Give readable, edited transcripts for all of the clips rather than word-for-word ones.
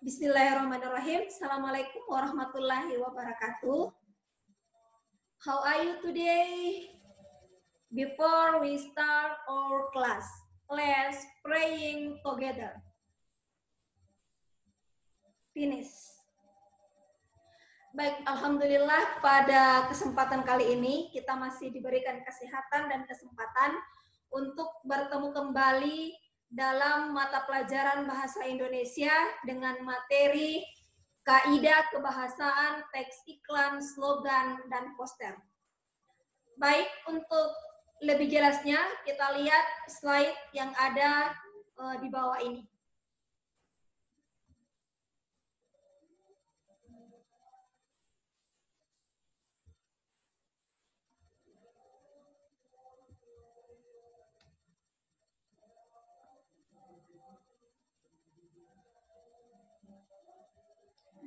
Bismillahirrahmanirrahim. Assalamualaikum warahmatullahi wabarakatuh. How are you today? Before we start our class, let's praying together. Finish. Baik, alhamdulillah pada kesempatan kali ini kita masih diberikan kesehatan dan kesempatan untuk bertemu kembali dalam mata pelajaran bahasa Indonesia dengan materi kaidah kebahasaan, teks iklan, slogan, dan poster. Baik, untuk lebih jelasnya kita lihat slide yang ada di bawah ini.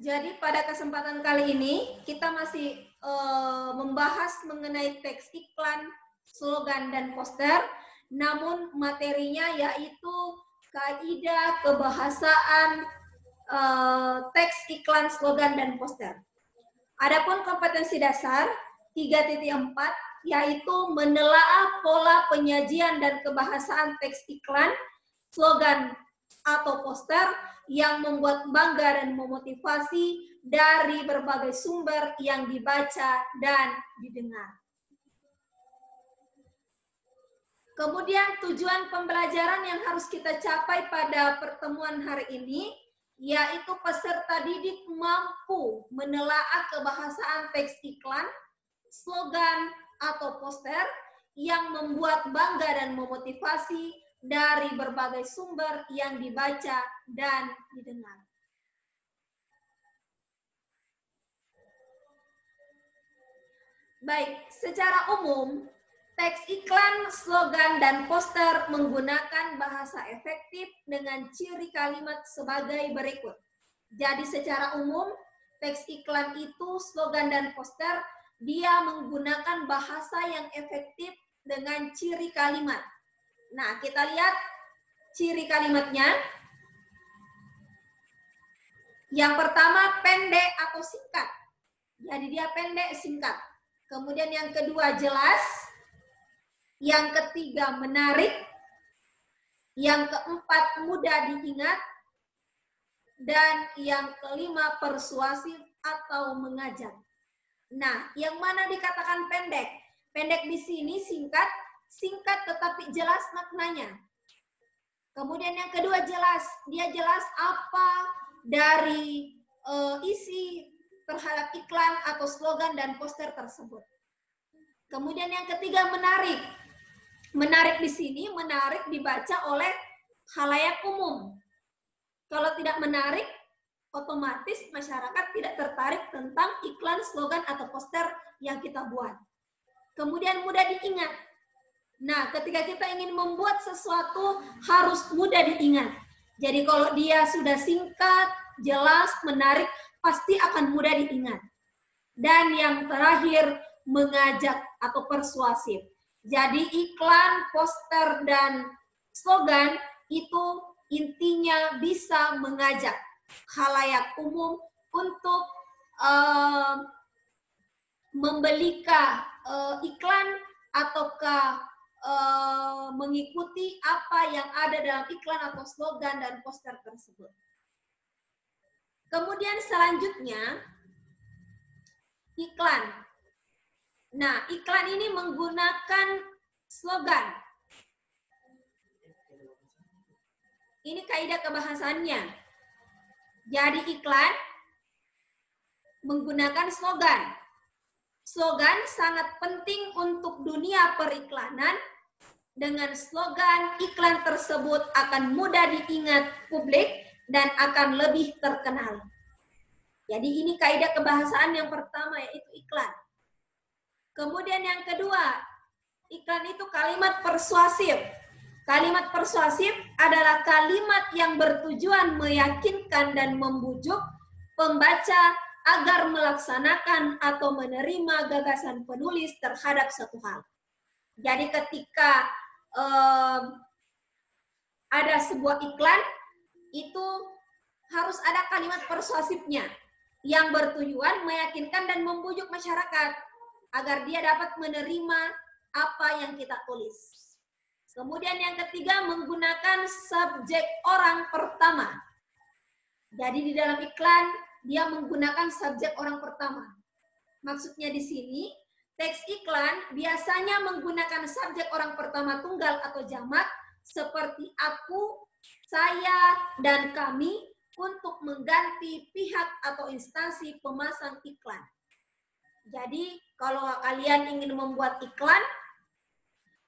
Jadi pada kesempatan kali ini kita masih membahas mengenai teks iklan, slogan, dan poster. Namun materinya yaitu kaidah kebahasaan, teks iklan, slogan, dan poster. Adapun kompetensi dasar 3.4 yaitu menelaah pola penyajian dan kebahasaan teks iklan, slogan, atau poster yang membuat bangga dan memotivasi dari berbagai sumber yang dibaca dan didengar. Kemudian tujuan pembelajaran yang harus kita capai pada pertemuan hari ini, yaitu peserta didik mampu menelaah kebahasaan teks iklan, slogan, atau poster yang membuat bangga dan memotivasi dari berbagai sumber yang dibaca dan didengar. Baik, secara umum, teks iklan, slogan, dan poster menggunakan bahasa efektif dengan ciri kalimat sebagai berikut. Jadi secara umum, teks iklan itu, slogan, dan poster, dia menggunakan bahasa yang efektif dengan ciri kalimat. Nah, kita lihat ciri kalimatnya. Yang pertama, pendek atau singkat. Jadi dia pendek, singkat. Kemudian yang kedua, jelas. Yang ketiga, menarik. Yang keempat, mudah diingat. Dan yang kelima, persuasif atau mengajak. Nah, yang mana dikatakan pendek? Pendek di sini singkat, singkat tetapi jelas maknanya. Kemudian yang kedua jelas, dia jelas apa dari isi terhadap iklan atau slogan dan poster tersebut. Kemudian yang ketiga menarik. Menarik di sini, menarik dibaca oleh khalayak umum. Kalau tidak menarik, otomatis masyarakat tidak tertarik tentang iklan, slogan, atau poster yang kita buat. Kemudian mudah diingat. Nah, ketika kita ingin membuat sesuatu harus mudah diingat. Jadi kalau dia sudah singkat, jelas, menarik, pasti akan mudah diingat. Dan yang terakhir, mengajak atau persuasif. Jadi iklan, poster, dan slogan itu intinya bisa mengajak khalayak umum untuk membelikan iklan ataukah mengikuti apa yang ada dalam iklan atau slogan dan poster tersebut. Kemudian selanjutnya, iklan. Nah, iklan ini menggunakan slogan. Ini kaidah kebahasaannya. Jadi iklan menggunakan slogan. Slogan sangat penting untuk dunia periklanan. Dengan slogan, iklan tersebut akan mudah diingat publik dan akan lebih terkenal. Jadi ini kaidah kebahasaan yang pertama, yaitu iklan. Kemudian yang kedua, iklan itu kalimat persuasif. Kalimat persuasif adalah kalimat yang bertujuan meyakinkan dan membujuk pembaca agar melaksanakan atau menerima gagasan penulis terhadap suatu hal. Jadi ketika ada sebuah iklan, itu harus ada kalimat persuasifnya yang bertujuan meyakinkan dan membujuk masyarakat agar dia dapat menerima apa yang kita tulis. Kemudian yang ketiga, menggunakan subjek orang pertama. Jadi di dalam iklan dia menggunakan subjek orang pertama. Maksudnya di sini, teks iklan biasanya menggunakan subjek orang pertama tunggal atau jamak seperti aku, saya, dan kami untuk mengganti pihak atau instansi pemasang iklan. Jadi kalau kalian ingin membuat iklan,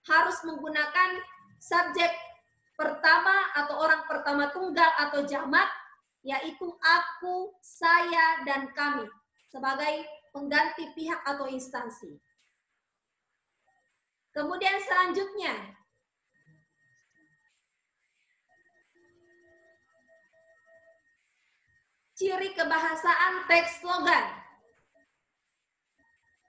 harus menggunakan subjek pertama atau orang pertama tunggal atau jamak, yaitu aku, saya, dan kami sebagai pengganti pihak atau instansi. Kemudian selanjutnya, ciri kebahasaan teks slogan.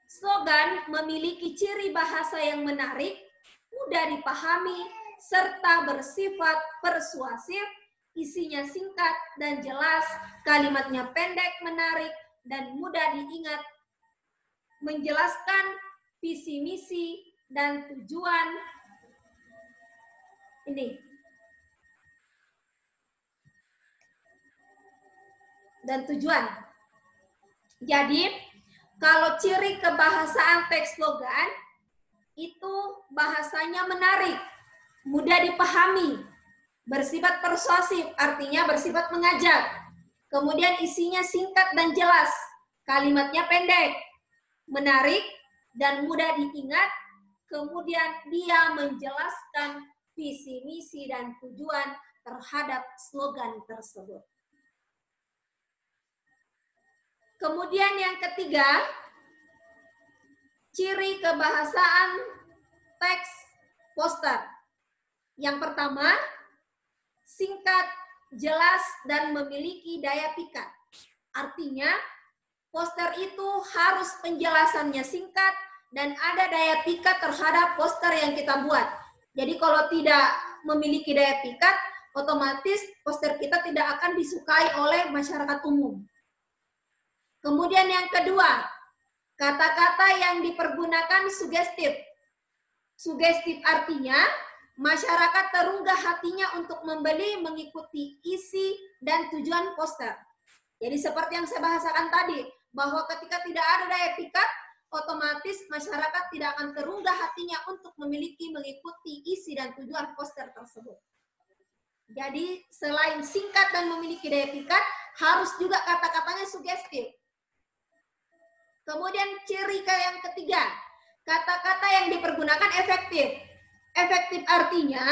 Slogan memiliki ciri bahasa yang menarik, mudah dipahami, serta bersifat persuasif, isinya singkat dan jelas, kalimatnya pendek, menarik, dan mudah diingat, menjelaskan visi misi dan tujuan Jadi, kalau ciri kebahasaan teks slogan itu bahasanya menarik, mudah dipahami, bersifat persuasif, artinya bersifat mengajak. Kemudian isinya singkat dan jelas, kalimatnya pendek, menarik, dan mudah diingat. Kemudian dia menjelaskan visi, misi, dan tujuan terhadap slogan tersebut. Kemudian yang ketiga, ciri kebahasaan teks poster. Yang pertama, singkat, jelas, dan memiliki daya pikat. Artinya, poster itu harus penjelasannya singkat dan ada daya pikat terhadap poster yang kita buat. Jadi kalau tidak memiliki daya pikat, otomatis poster kita tidak akan disukai oleh masyarakat umum. Kemudian yang kedua, kata-kata yang dipergunakan sugestif. Sugestif artinya masyarakat terunggah hatinya untuk membeli mengikuti isi dan tujuan poster. Jadi seperti yang saya bahasakan tadi, bahwa ketika tidak ada daya pikat, otomatis masyarakat tidak akan terunggah hatinya untuk mengikuti isi dan tujuan poster tersebut. Jadi selain singkat dan memiliki daya pikat, harus juga kata-katanya sugestif. Kemudian ciri yang ketiga, kata-kata yang dipergunakan efektif. Efektif artinya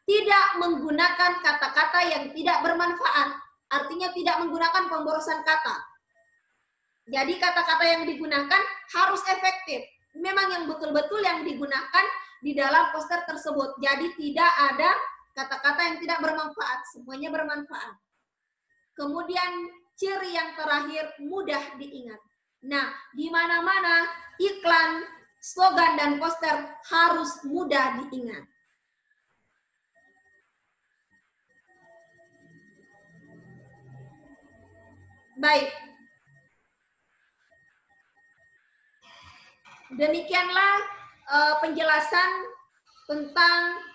tidak menggunakan kata-kata yang tidak bermanfaat. Artinya tidak menggunakan pemborosan kata. Jadi kata-kata yang digunakan harus efektif. Memang yang betul-betul yang digunakan di dalam poster tersebut. Jadi tidak ada kata-kata yang tidak bermanfaat. Semuanya bermanfaat. Kemudian ciri yang terakhir, mudah diingat. Nah, di mana-mana iklan, slogan, dan poster harus mudah diingat. Baik. Demikianlah penjelasan tentang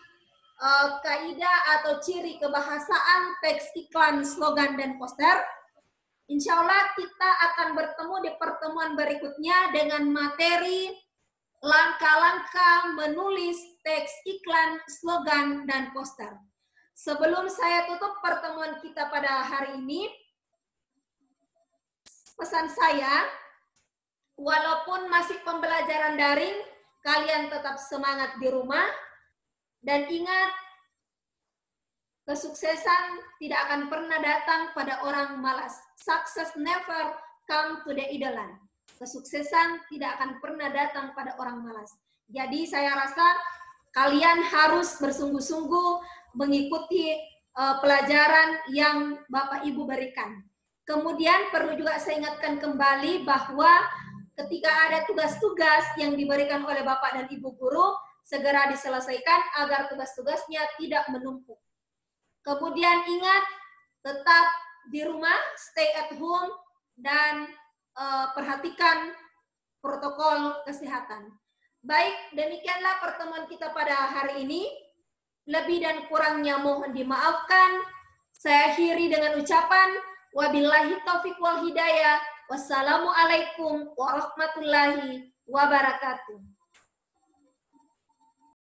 kaidah atau ciri kebahasaan teks iklan, slogan, dan poster. Insya Allah kita akan bertemu di pertemuan berikutnya dengan materi langkah-langkah menulis teks iklan, slogan, dan poster. Sebelum saya tutup pertemuan kita pada hari ini, pesan saya, walaupun masih pembelajaran daring, kalian tetap semangat di rumah, dan ingat, kesuksesan tidak akan pernah datang pada orang malas. Success never come to the idle. Kesuksesan tidak akan pernah datang pada orang malas. Jadi saya rasa kalian harus bersungguh-sungguh mengikuti pelajaran yang Bapak Ibu berikan. Kemudian perlu juga saya ingatkan kembali bahwa ketika ada tugas-tugas yang diberikan oleh Bapak dan Ibu guru, segera diselesaikan agar tugas-tugasnya tidak menumpuk. Kemudian ingat, tetap di rumah, stay at home, dan perhatikan protokol kesehatan. Baik, demikianlah pertemuan kita pada hari ini. Lebih dan kurangnya mohon dimaafkan. Saya akhiri dengan ucapan wabillahi taufiq wal hidayah. Wassalamualaikum warahmatullahi wabarakatuh.